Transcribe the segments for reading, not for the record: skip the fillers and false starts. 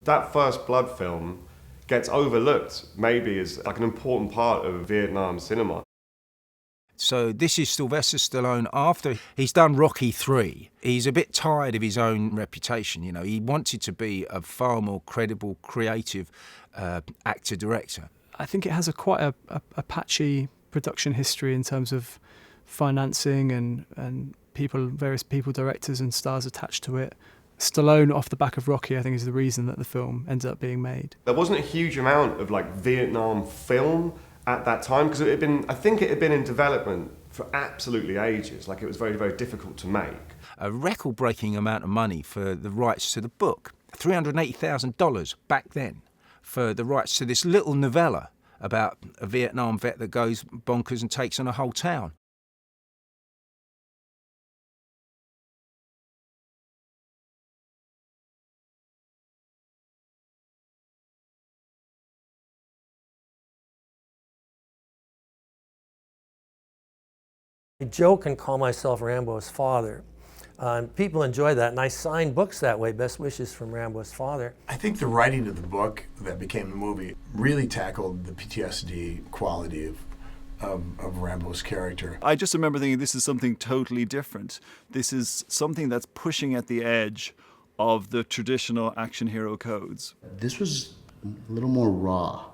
That First Blood film gets overlooked maybe as like an important part of Vietnam cinema. So this is Sylvester Stallone after he's done Rocky III. He's a bit tired of his own reputation, you know. He wanted to be a far more credible, creative actor-director. I think it has quite a patchy production history in terms of financing and various people, directors and stars attached to it. Stallone, off the back of Rocky, I think is the reason that the film ended up being made. There wasn't a huge amount of like Vietnam film at that time because I think it had been in development for absolutely ages. Like it was very, very difficult to make. A record-breaking amount of money for the rights to the book, $380,000 back then, for the rights to this little novella about a Vietnam vet that goes bonkers and takes on a whole town. I joke and call myself Rambo's father. People enjoy that, and I sign books that way, Best Wishes from Rambo's Father. I think the writing of the book that became the movie really tackled the PTSD quality of Rambo's character. I just remember thinking this is something totally different. This is something that's pushing at the edge of the traditional action hero codes. This was a little more raw,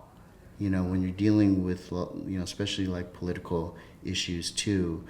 you know, when you're dealing with, you know, especially like political issues too.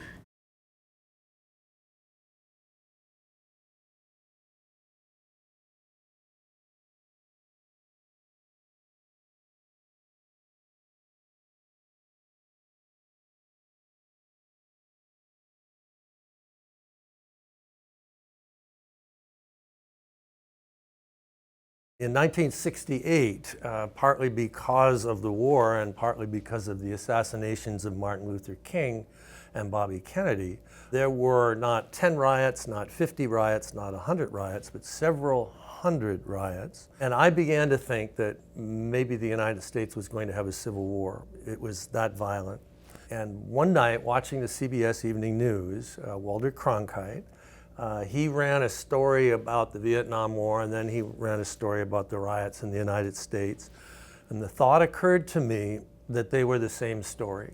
In 1968, partly because of the war and partly because of the assassinations of Martin Luther King and Bobby Kennedy, there were not 10 riots, not 50 riots, not 100 riots, but several hundred riots. And I began to think that maybe the United States was going to have a civil war. It was that violent. And one night, watching the CBS Evening News, Walter Cronkite, he ran a story about the Vietnam War, and then he ran a story about the riots in the United States. And the thought occurred to me that they were the same story.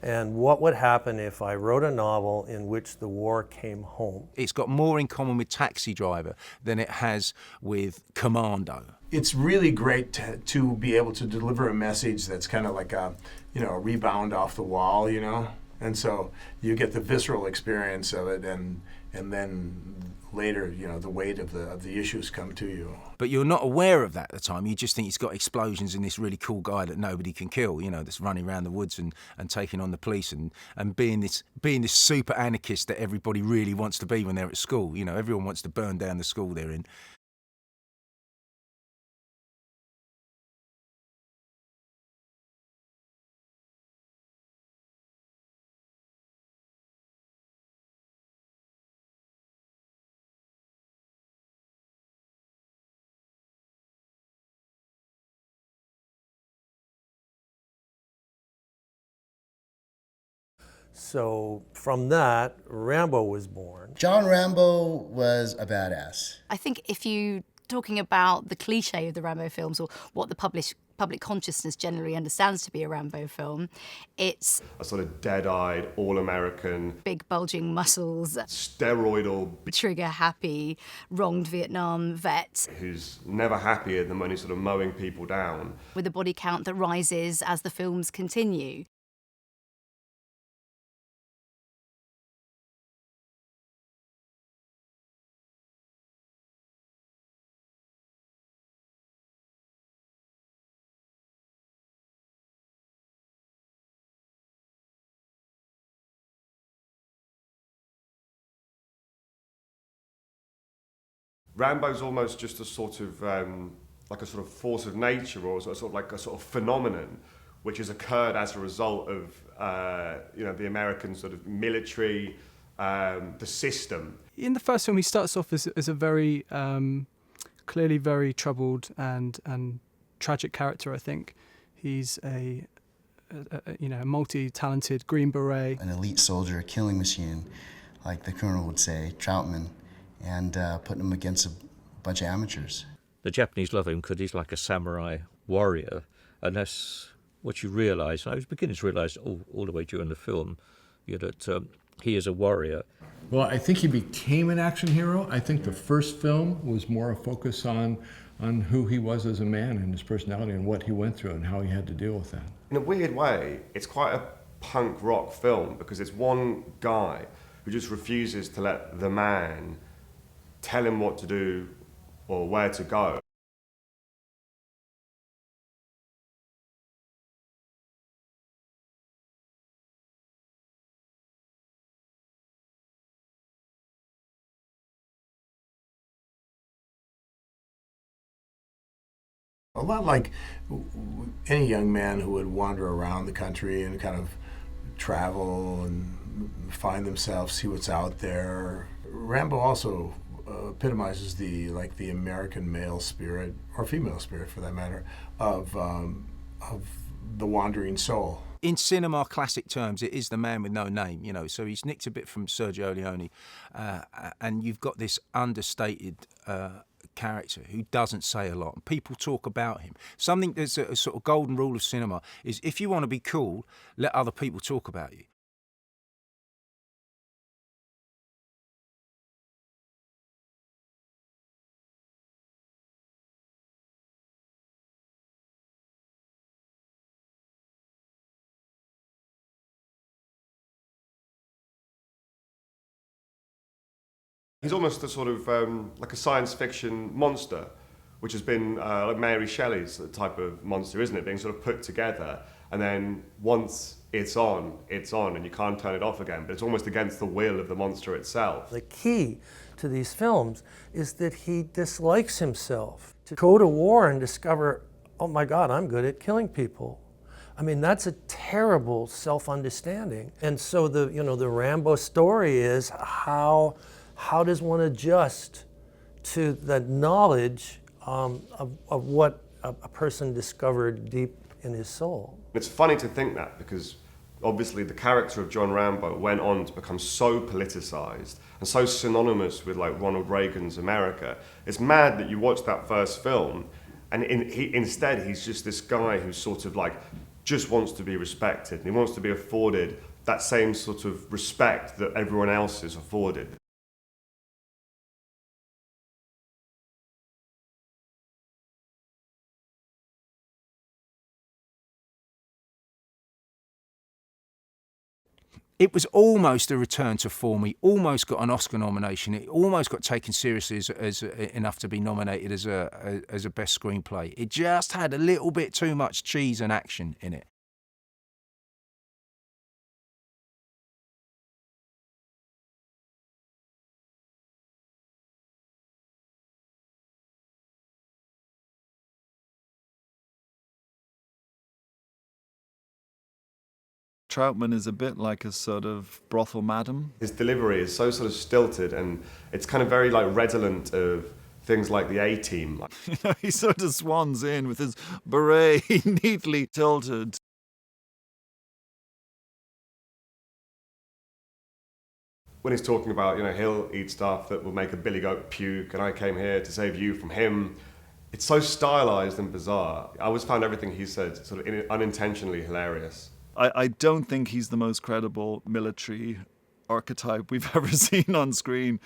And what would happen if I wrote a novel in which the war came home? It's got more in common with Taxi Driver than it has with Commando. It's really great to be able to deliver a message that's kind of like a rebound off the wall, you know? And so you get the visceral experience of it, and then later, you know, the weight of the issues come to you. But you're not aware of that at the time. You just think he's got explosions and this really cool guy that nobody can kill, you know, that's running around the woods and taking on the police and being this super anarchist that everybody really wants to be when they're at school. You know, everyone wants to burn down the school they're in. So from that, Rambo was born. John Rambo was a badass. I think if you're talking about the cliche of the Rambo films or what the public consciousness generally understands to be a Rambo film, it's a sort of dead-eyed, all-American, big bulging muscles, steroidal, trigger-happy, wronged Vietnam vet who's never happier than when he's sort of mowing people down, with a body count that rises as the films continue. Rambo's almost just a sort of like a sort of force of nature, or sort of like a sort of phenomenon which has occurred as a result of the American sort of military, the system. In the first film, he starts off as a very clearly very troubled and tragic character. I think he's a multi-talented Green Beret, an elite soldier, a killing machine, like the Colonel would say, Troutman, and putting him against a bunch of amateurs. The Japanese love him because he's like a samurai warrior, and that's what you realise. I was beginning to realise all the way during the film, that he is a warrior. Well, I think he became an action hero. I think the first film was more a focus on who he was as a man and his personality and what he went through and how he had to deal with that. In a weird way, it's quite a punk rock film because it's one guy who just refuses to let the man tell him what to do or where to go. A lot like any young man who would wander around the country and kind of travel and find themselves, see what's out there. Rambo also epitomizes the American male spirit, or female spirit for that matter, of the wandering soul. In cinema classic terms, it is the man with no name, so he's nicked a bit from Sergio Leone, and you've got this understated character who doesn't say a lot, and people talk about him. Something that's a sort of golden rule of cinema is if you want to be cool, let other people talk about you. He's almost a sort of like a science fiction monster, which has been like Mary Shelley's type of monster, isn't it? Being sort of put together, and then once it's on, and you can't turn it off again. But it's almost against the will of the monster itself. The key to these films is that he dislikes himself. To go to war and discover, oh my God, I'm good at killing people. I mean, that's a terrible self-understanding. And so the Rambo story is how does one adjust to the knowledge of what a person discovered deep in his soul? It's funny to think that because obviously the character of John Rambo went on to become so politicized and so synonymous with like Ronald Reagan's America. It's mad that you watch that first film and instead he's just this guy who sort of like just wants to be respected and he wants to be afforded that same sort of respect that everyone else is afforded. It was almost a return to form. He almost got an Oscar nomination. It almost got taken seriously as enough to be nominated as a best screenplay. It just had a little bit too much cheese and action in it. Troutman is a bit like a sort of brothel madam. His delivery is so sort of stilted and it's kind of very like redolent of things like the A-Team. He sort of swans in with his beret neatly tilted. When he's talking about, he'll eat stuff that will make a billy goat puke and I came here to save you from him. It's so stylized and bizarre. I always found everything he said sort of unintentionally hilarious. I don't think he's the most credible military archetype we've ever seen on screen.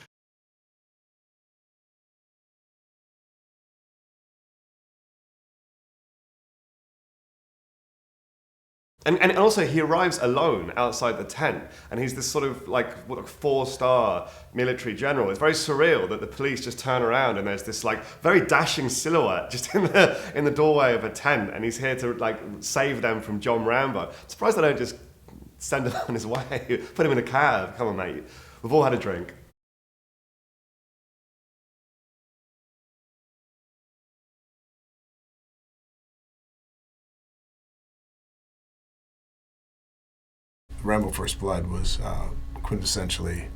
And also he arrives alone outside the tent and he's this sort of like 4-star military general. It's very surreal that the police just turn around and there's this like very dashing silhouette just in the doorway of a tent and he's here to like save them from John Rambo. I'm surprised they don't just send him on his way, put him in a cab. Come on, mate. We've all had a drink. Rambo First Blood was quintessentially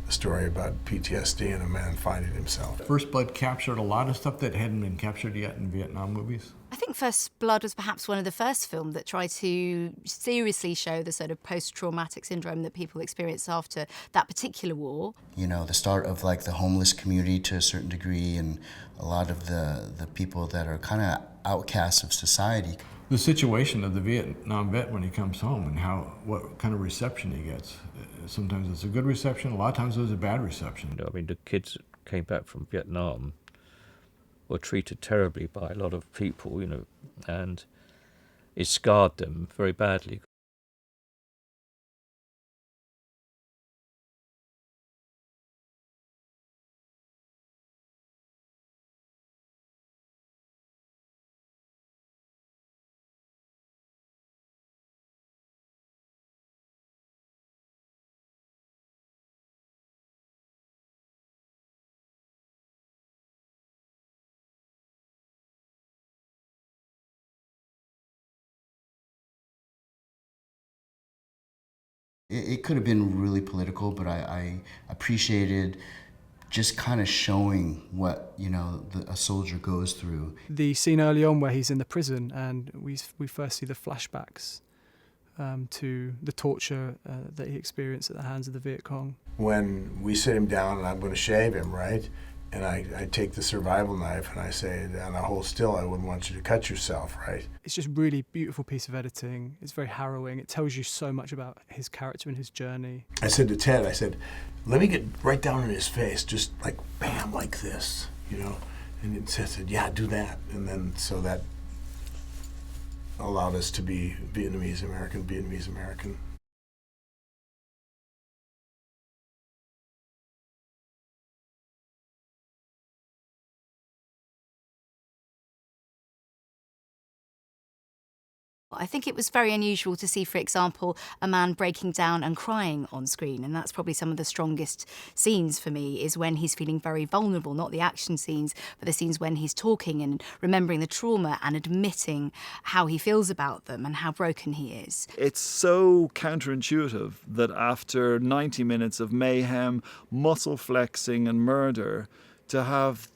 a story about PTSD and a man finding himself. First Blood captured a lot of stuff that hadn't been captured yet in Vietnam movies. I think First Blood was perhaps one of the first films that tried to seriously show the sort of post-traumatic syndrome that people experience after that particular war. You know, the start of like the homeless community to a certain degree, and a lot of the people that are kind of outcasts of society. The situation of the Vietnam vet when he comes home and what kind of reception he gets. Sometimes it's a good reception, a lot of times it's a bad reception. I mean, the kids that came back from Vietnam were treated terribly by a lot of people, and it scarred them very badly. It could have been really political, but I appreciated just kind of showing what, a soldier goes through. The scene early on where he's in the prison and we first see the flashbacks to the torture that he experienced at the hands of the Viet Cong. When we sit him down and I'm going to shave him, right? And I take the survival knife and I say, and I hold still, I wouldn't want you to cut yourself, right? It's just a really beautiful piece of editing. It's very harrowing. It tells you so much about his character and his journey. I said to Ted, let me get right down in his face, just like, bam, like this, And Ted said, yeah, do that. And then, so that allowed us to be Vietnamese-American. I think it was very unusual to see, for example, a man breaking down and crying on screen, and that's probably some of the strongest scenes for me, is when he's feeling very vulnerable, not the action scenes, but the scenes when he's talking and remembering the trauma and admitting how he feels about them and how broken he is. It's so counterintuitive that after 90 minutes of mayhem, muscle flexing and murder, to have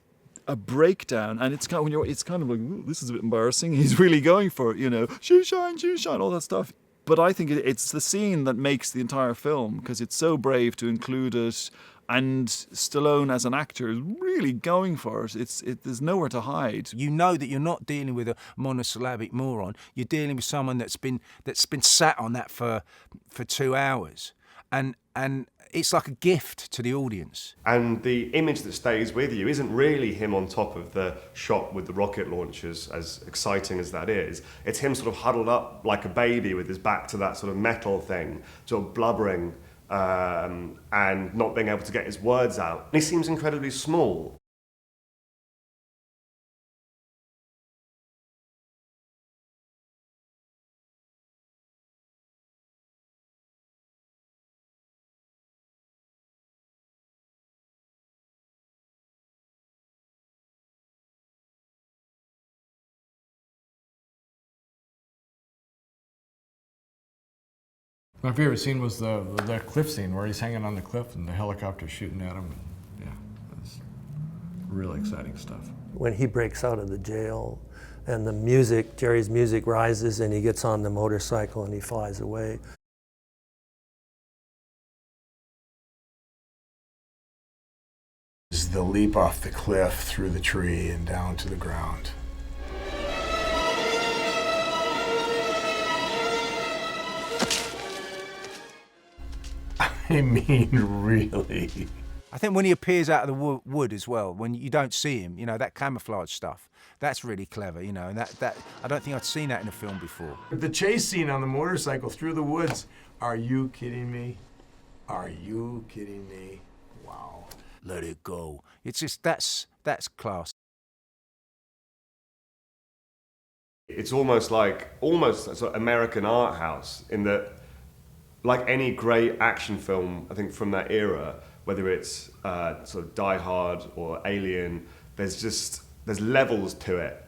a breakdown, and it's kind of like, ooh, this is a bit embarrassing. He's really going for it, shoe shine, all that stuff. But I think it's the scene that makes the entire film, because it's so brave to include it, and Stallone as an actor is really going for it. There's nowhere to hide. You know that you're not dealing with a monosyllabic moron. You're dealing with someone that's been sat on that for 2 hours, and it's like a gift to the audience. And the image that stays with you isn't really him on top of the shop with the rocket launchers, as exciting as that is. It's him sort of huddled up like a baby with his back to that sort of metal thing, sort of blubbering and not being able to get his words out. And he seems incredibly small. My favorite scene was the cliff scene where he's hanging on the cliff and the helicopter's shooting at him. Yeah, that's really exciting stuff. When he breaks out of the jail and the music, Jerry's music rises and he gets on the motorcycle and he flies away. Is the leap off the cliff through the tree and down to the ground. I mean, really. I think when he appears out of the wood as well, when you don't see him, that camouflage stuff, that's really clever, and that I don't think I'd seen that in a film before. The chase scene on the motorcycle through the woods, are you kidding me? Are you kidding me? Wow. Let it go. It's just, that's class. It's almost a sort of American art house in that, like any great action film, I think from that era, whether it's sort of Die Hard or Alien, there's levels to it.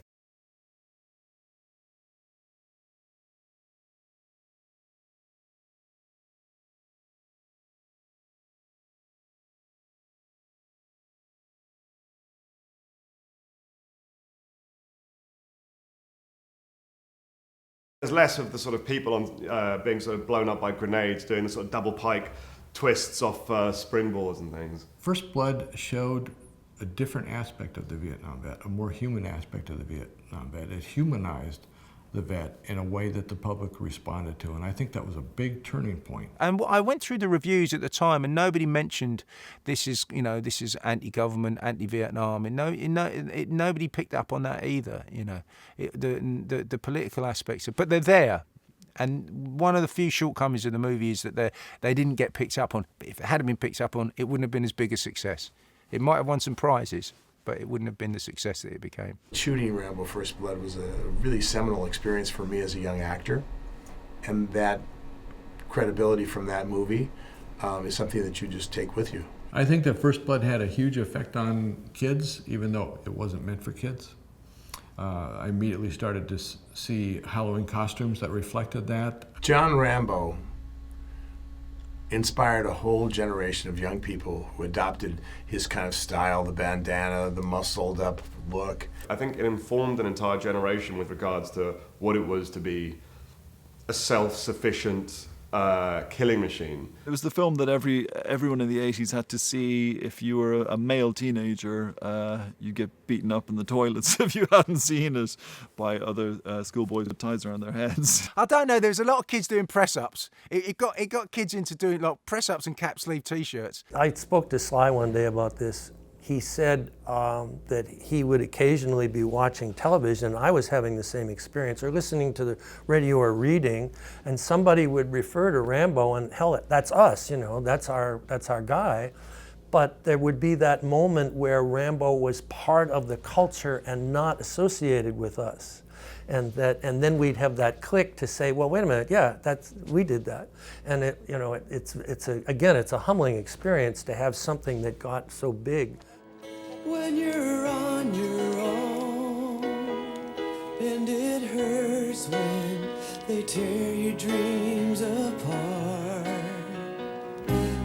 There's less of the sort of people on being sort of blown up by grenades, doing the sort of double pike twists off springboards and things. First Blood showed a different aspect of the Vietnam vet, a more human aspect of the Vietnam vet. It humanized the vet in a way that the public responded to, and I think that was a big turning point. And I went through the reviews at the time, and nobody mentioned this is anti-government, anti-Vietnam, and nobody picked up on that either. The political aspects, but they're there. And one of the few shortcomings of the movie is that they didn't get picked up on. If it hadn't been picked up on, it wouldn't have been as big a success. It might have won some prizes, but it wouldn't have been the success that it became. Shooting Rambo First Blood was a really seminal experience for me as a young actor, and that credibility from that movie is something that you just take with you. I think that First Blood had a huge effect on kids, even though it wasn't meant for kids. I immediately started to see Halloween costumes that reflected that. John Rambo inspired a whole generation of young people who adopted his kind of style, the bandana, the muscled up look. I think it informed an entire generation with regards to what it was to be a self-sufficient killing machine. It was the film that everyone in the 80s had to see. If you were a male teenager, you get beaten up in the toilets if you hadn't seen it by other schoolboys with ties around their heads. I don't know. There's a lot of kids doing press-ups. It got kids into doing like press-ups and cap sleeve T-shirts. I spoke to Sly one day about this. He said that he would occasionally be watching television, and I was having the same experience, or listening to the radio or reading, and somebody would refer to Rambo, and hell, that's us, that's our guy. But there would be that moment where Rambo was part of the culture and not associated with us. And then we'd have that click to say, well, wait a minute, yeah, we did that. And it's a humbling experience to have something that got so big. When you're on your own, and it hurts when they tear your dreams apart,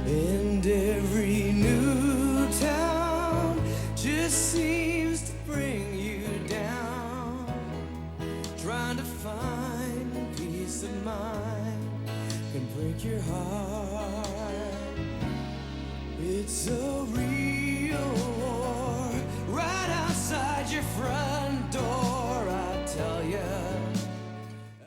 and every new town just seems to bring you down, trying to find peace of mind can break your heart. It's a real war right outside your front door.